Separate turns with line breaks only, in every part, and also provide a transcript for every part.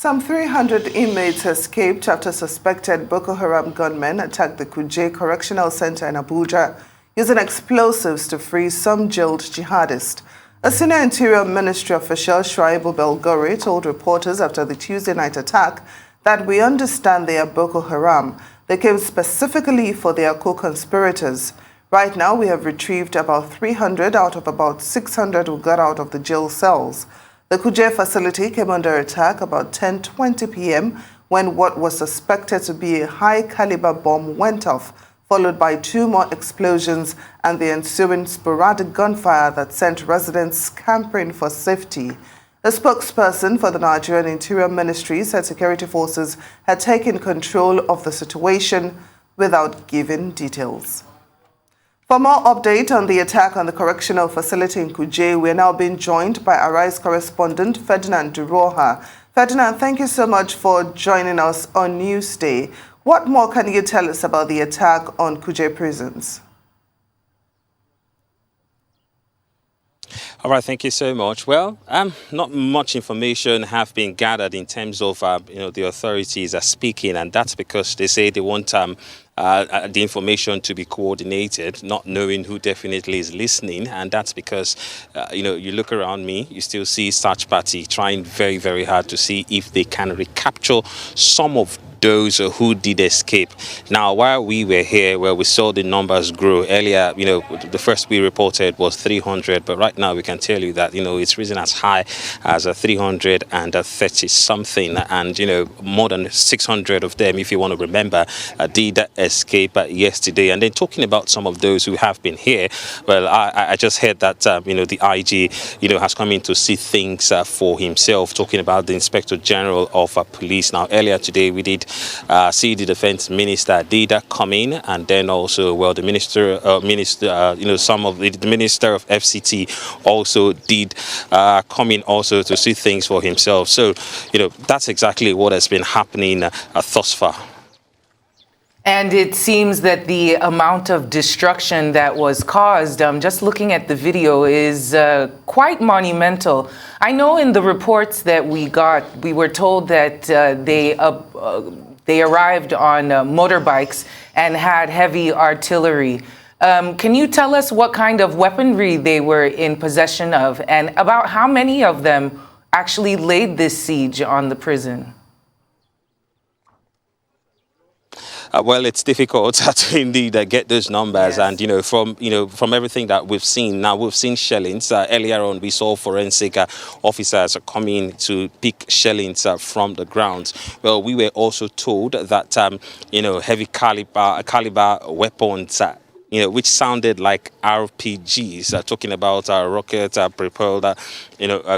Some 300 inmates escaped after suspected Boko Haram gunmen attacked the Kuje Correctional Center in Abuja using explosives to free some jailed jihadists. A senior Interior Ministry official, Shuaibu Belgore, told reporters after the Tuesday night attack that we understand they are Boko Haram. They came specifically for their co-conspirators. Right now, we have retrieved about 300 out of about 600 who got out of the jail cells. The Kuje facility came under attack about 10:20 p.m. when what was suspected to be a high-caliber bomb went off, followed by 2 more explosions and the ensuing sporadic gunfire that sent residents scampering for safety. A spokesperson for the Nigerian Interior Ministry said security forces had taken control of the situation without giving details. For more update on the attack on the correctional facility in Kuje, we are now being joined by Arise correspondent Ferdinand Duruoha. Ferdinand, thank you so much for joining us on Newsday. What more can you tell us about the attack on Kuje prisons?
All right, thank you so much. Well, not much information have been gathered in terms of, the authorities are speaking, and that's because they say they want the information to be coordinated, not knowing who definitely is listening. And that's because, you look around me, you still see Search Party trying very, very hard to see if they can recapture some of those who did escape. Now, while we were here, where we saw the numbers grow earlier, the first we reported was 300, but right now we can tell you that, it's risen as high as 330 something, and, more than 600 of them, if you want to remember, did escape yesterday. And then talking about some of those who have been here, well, I just heard that, the IG, has come in to see things for himself, talking about the Inspector General of Police. Now, earlier today, we did see the Defense Minister did come in, and then also, well, the Minister, some of the Minister of FCT also did come in also to see things for himself. So, that's exactly what has been happening thus far.
And it seems that the amount of destruction that was caused, just looking at the video, is quite monumental. I know in the reports that we got, we were told that they arrived on motorbikes and had heavy artillery. Can you tell us what kind of weaponry they were in possession of, and about how many of them actually laid this siege on the prison?
Well, it's difficult to indeed get those numbers, yes. And from everything that we've seen now, we've seen shellings. Earlier on, we saw forensic officers coming to pick shellings from the ground. Well, we were also told that heavy caliber weapons, which sounded like RPGs, talking about rocket propelled,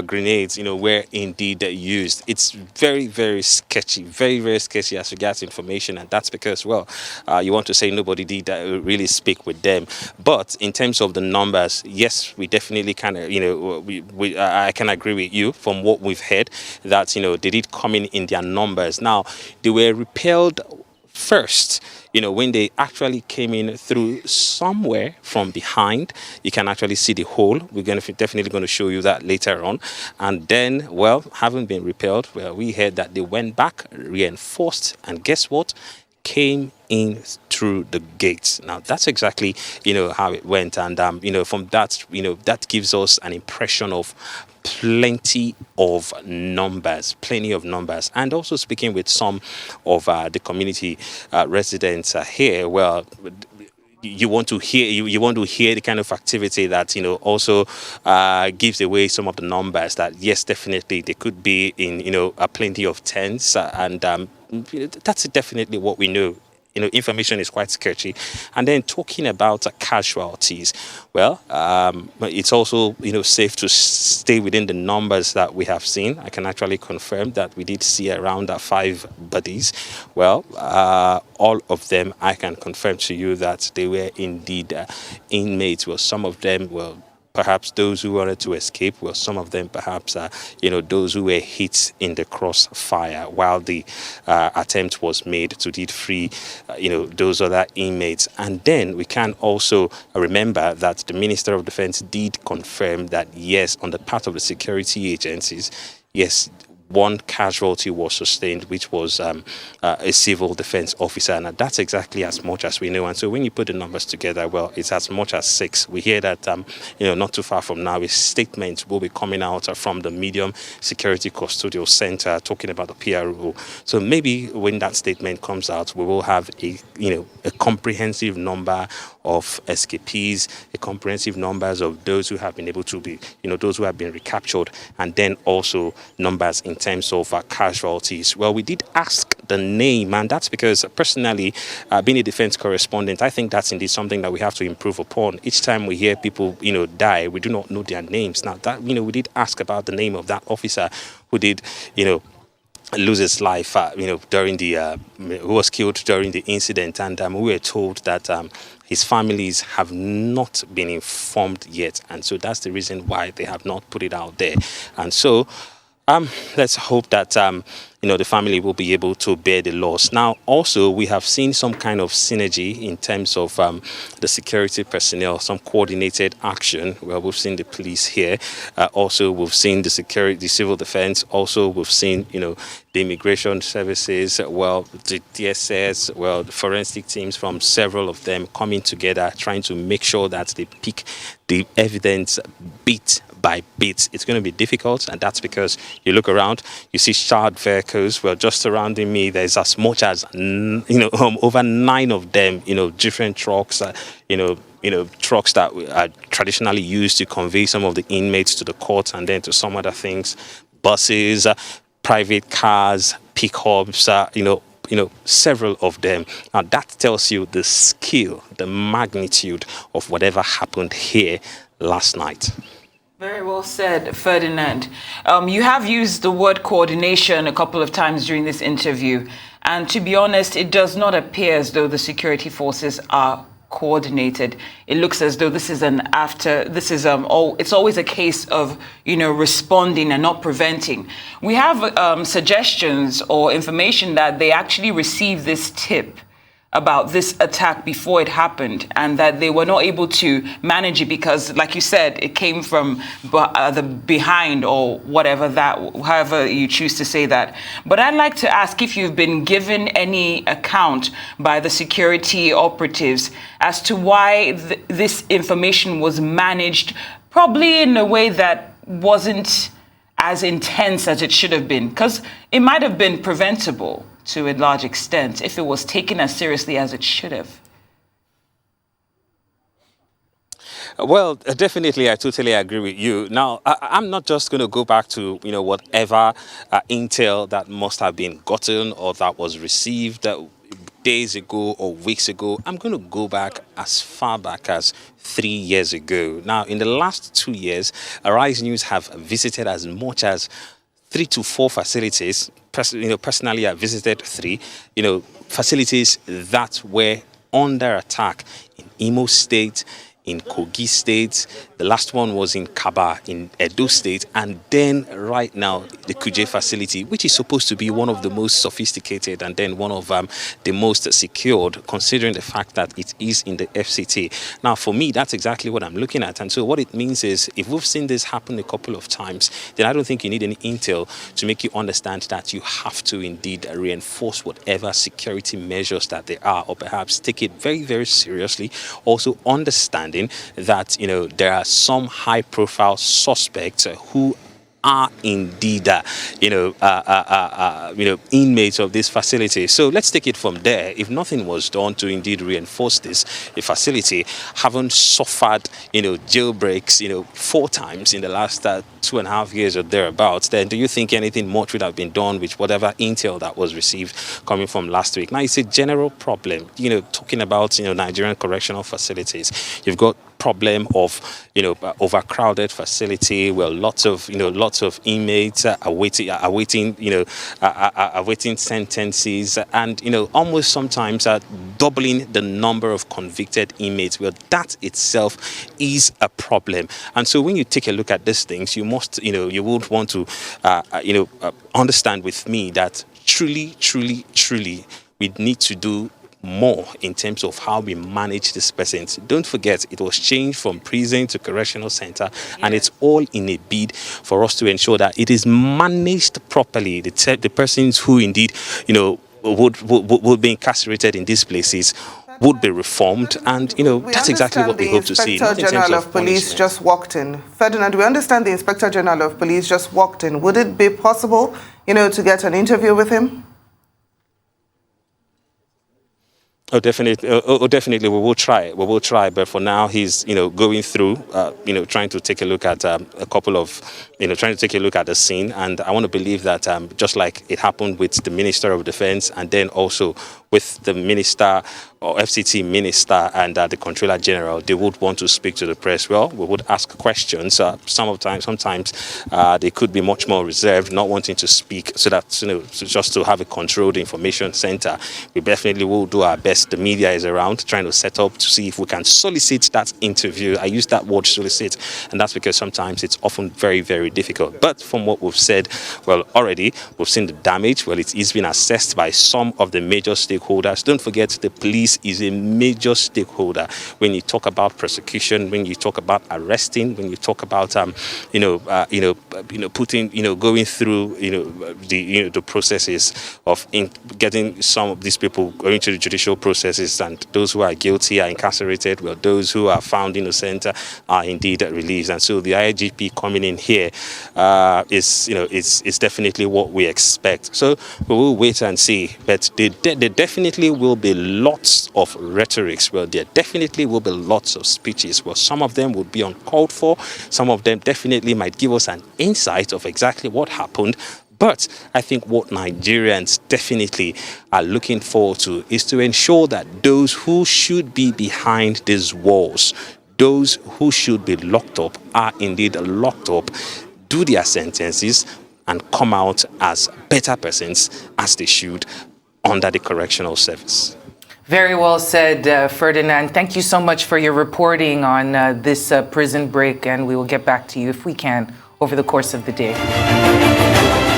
grenades, were indeed used. It's very, very sketchy, very, very sketchy as regards information, and that's because, well, you want to say nobody did really speak with them. But in terms of the numbers, yes, we definitely kind of, I can agree with you from what we've heard that, they did come in their numbers. Now, they were repelled first, when they actually came in through somewhere from behind. You can actually see the hole. We're definitely going to show you that later on. And then, well, having been repelled, well, we heard that they went back, reinforced, and guess what? Came in through the gates. Now, that's exactly, how it went. And, from that, that gives us an impression of plenty of numbers, and also speaking with some of the community residents here. Well, you want to hear the kind of activity that also gives away some of the numbers. That yes, definitely they could be in a plenty of tents, and that's definitely what we know. Information is quite sketchy. And then talking about casualties, well, it's also, safe to stay within the numbers that we have seen. I can actually confirm that we did see around 5 bodies. Well, all of them, I can confirm to you that they were indeed inmates. Well, some of them, well, perhaps those who wanted to escape, well, some of them perhaps, those who were hit in the crossfire while the attempt was made to did free, those other inmates. And then we can also remember that the Minister of Defense did confirm that, yes, on the part of the security agencies, yes, one casualty was sustained, which was a civil defense officer. And that's exactly as much as we know. And so when you put the numbers together, well, it's as much as 6. We hear that, not too far from now, a statement will be coming out from the Medium Security Custodial Center talking about the PRO. So maybe when that statement comes out, we will have a comprehensive number of escapees, a comprehensive numbers of those who have been able to be, those who have been recaptured, and then also numbers in terms of casualties. Well, we did ask the name, and that's because personally, being a defense correspondent, I think that's indeed something that we have to improve upon. Each time we hear people, die, we do not know their names. Now that, we did ask about the name of that officer who did, lose his life, during the, who was killed during the incident. And we were told that his families have not been informed yet. And so that's the reason why they have not put it out there. And so let's hope that, the family will be able to bear the loss. Now, also, we have seen some kind of synergy in terms of the security personnel, some coordinated action. Well, we've seen the police here. Also, we've seen the civil defense. Also, we've seen, the immigration services, well, the DSS, well, the forensic teams from several of them coming together, trying to make sure that they pick the evidence bit by bit. It's going to be difficult, and that's because you look around, you see charred vehicles. Well, just surrounding me, there's as much as over 9 of them. Different trucks. Trucks that are traditionally used to convey some of the inmates to the court and then to some other things. Buses, private cars, pickups. Several of them. Now that tells you the scale, the magnitude of whatever happened here last night.
Very well said, Ferdinand. You have used the word coordination a couple of times during this interview. And to be honest, it does not appear as though the security forces are coordinated. It looks as though this is it's always a case of, responding and not preventing. We have suggestions or information that they actually received this tip about this attack before it happened, and that they were not able to manage it because, like you said, it came from the behind or whatever however you choose to say that. But I'd like to ask if you've been given any account by the security operatives as to why this information was managed, probably in a way that wasn't as intense as it should have been, because it might have been preventable to a large extent if it was taken as seriously as it should have.
Well, definitely, I totally agree with you. Now, I'm not just going to go back to, whatever intel that must have been gotten or that was received days ago or weeks ago. I'm going to go back as far back as 3 years ago. Now, in the last 2 years, Arise News have visited as much as 3 to 4 facilities. Personally, I visited 3, facilities that were under attack in Imo State, in Kogi State. The last one was in Kaba in Edo State, and then right now the Kuje facility, which is supposed to be one of the most sophisticated and then one of the most secured, considering the fact that it is in the FCT. Now, for me, that's exactly what I'm looking at. And so what it means is, if we've seen this happen a couple of times, then I don't think you need any intel to make you understand that you have to indeed reinforce whatever security measures that there are, or perhaps take it very, very seriously. Also understanding that, there are some high-profile suspects who are indeed, inmates of this facility. So let's take it from there. If nothing was done to indeed reinforce this facility, haven't suffered, jailbreaks, 4 times in the last 2.5 years or thereabouts, then do you think anything much would have been done with whatever intel that was received coming from last week? Now, it's a general problem, talking about, Nigerian correctional facilities. You've got problem of overcrowded facility where lots of inmates awaiting sentences, and almost sometimes doubling the number of convicted inmates. Well, that itself is a problem. And so when you take a look at these things, you must you would want to understand with me that truly we need to do more in terms of how we manage this person. Don't forget, it was changed from prison to correctional center, and it's all in a bid for us to ensure that it is managed properly. The persons who indeed, would be incarcerated in these places would be reformed, and that's exactly what we hope to see.
The Inspector General of Police just walked in. Ferdinand, we understand the Inspector General of Police just walked in. Would it be possible, to get an interview with him?
Oh, definitely. Definitely. We will try. We will try. But for now, he's, going through, trying to take a look at trying to take a look at the scene. And I want to believe that just like it happened with the Minister of Defense, and then also with the Minister or FCT Minister and the Controller General, they would want to speak to the press. Well, we would ask questions. Sometimes they could be much more reserved, not wanting to speak, so that just to have a controlled information center. We definitely will do our best. The media is around, trying to set up to see if we can solicit that interview. I use that word, solicit, and that's because sometimes it's often very, very difficult. But from what we've said, well, already we've seen the damage. Well, it's been assessed by some of the major stakeholders. Don't forget, the police is a major stakeholder when you talk about prosecution, when you talk about arresting, when you talk about putting, going through, the processes of getting some of these people going to the judicial processes, and those who are guilty are incarcerated, well, those who are found innocent are indeed released. And so the IGP coming in here is definitely what we expect. So we will wait and see. But there definitely will be lots of rhetorics. Well, there definitely will be lots of speeches. Well, some of them would be uncalled for. Some of them definitely might give us an insight of exactly what happened. But I think what Nigerians definitely are looking forward to is to ensure that those who should be behind these walls, those who should be locked up, are indeed locked up, do their sentences, and come out as better persons, as they should, under the correctional service.
Very well said, Ferdinand. Thank you so much for your reporting on this prison break, and we will get back to you if we can over the course of the day.